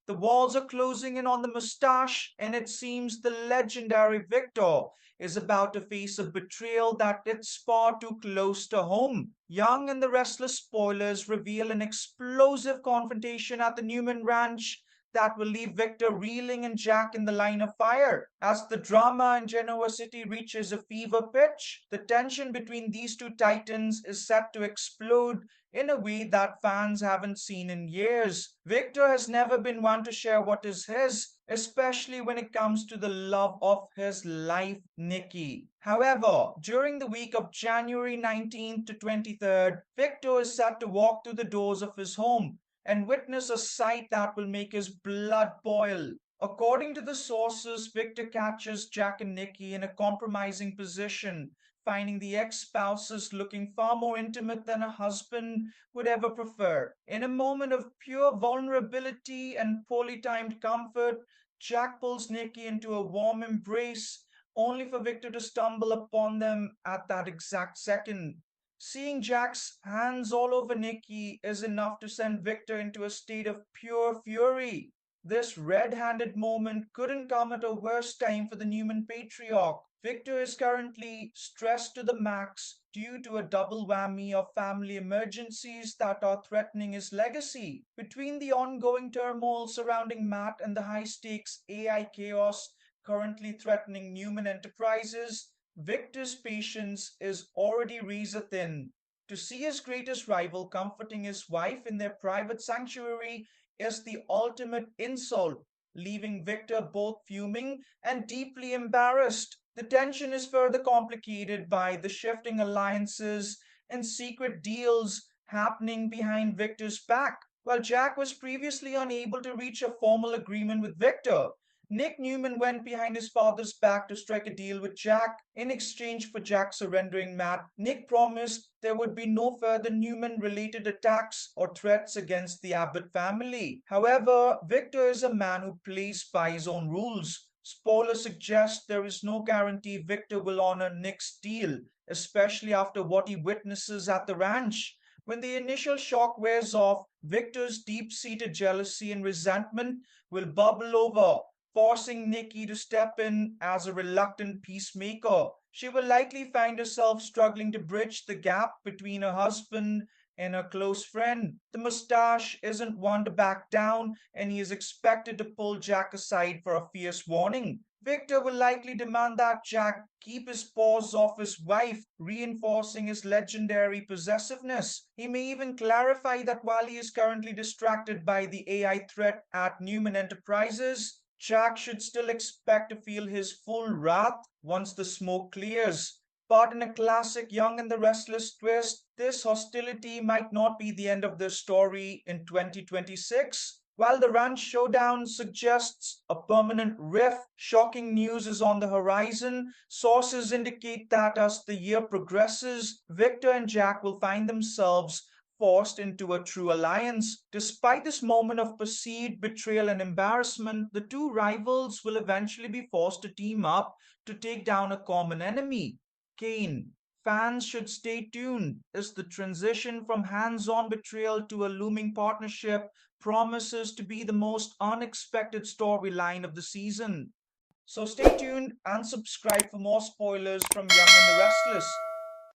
The walls are closing in on the Moustache, and it seems the legendary Victor is about to face a betrayal that hits far too close to home. Young and the Restless Spoilers reveal an explosive confrontation at the Newman Ranch that will leave Victor reeling and Jack in the line of fire. As the drama in Genoa City reaches a fever pitch, the tension between these two titans is set to explode in a way that fans haven't seen in years. Victor has never been one to share what is his, especially when it comes to the love of his life, Nikki. However, during the week of January 19th to 23rd, Victor is set to walk through the doors of his home and witness a sight that will make his blood boil. According to the sources, Victor catches Jack and Nikki in a compromising position, finding the ex spouses looking far more intimate than a husband would ever prefer. In a moment of pure vulnerability and poorly timed comfort, Jack pulls Nikki into a warm embrace, only for Victor to stumble upon them at that exact second. Seeing Jack's hands all over Nikki is enough to send Victor into a state of pure fury. This red handed moment couldn't come at a worse time for the Newman patriarch. Victor is currently stressed to the max due to a double whammy of family emergencies that are threatening his legacy. Between the ongoing turmoil surrounding Matt and the high stakes AI chaos currently threatening Newman Enterprises, Victor's patience is already razor thin. To see his greatest rival comforting his wife in their private sanctuary is the ultimate insult, leaving Victor both fuming and deeply embarrassed. The tension is further complicated by the shifting alliances and secret deals happening behind Victor's back. While Jack was previously unable to reach a formal agreement with Victor, Nick Newman went behind his father's back to strike a deal with Jack. In exchange for Jack surrendering Matt, Nick promised there would be no further Newman related attacks or threats against the Abbott family. However, Victor is a man who plays by his own rules. Spoilers suggest there is no guarantee Victor will honor Nick's deal, especially after what he witnesses at the ranch. When the initial shock wears off, Victor's deep seated jealousy and resentment will bubble over, forcing Nikki to step in as a reluctant peacemaker. She will likely find herself struggling to bridge the gap between her husband and her close friend. The Moustache isn't one to back down, and he is expected to pull Jack aside for a fierce warning. Victor will likely demand that Jack keep his paws off his wife, reinforcing his legendary possessiveness. He may even clarify that while he is currently distracted by the AI threat at Newman Enterprises, Jack should still expect to feel his full wrath once the smoke clears. But in a classic Young and the Restless twist, this hostility might not be the end of the story in 2026. While the ranch showdown suggests a permanent rift, shocking news is on the horizon. Sources indicate that as the year progresses, Victor and Jack will find themselves forced into a true alliance. Despite this moment of perceived betrayal and embarrassment, the two rivals will eventually be forced to team up to take down a common enemy, Kane. Fans should stay tuned as the transition from hands on betrayal to a looming partnership promises to be the most unexpected storyline of the season. So stay tuned and subscribe for more spoilers from Young and the Restless.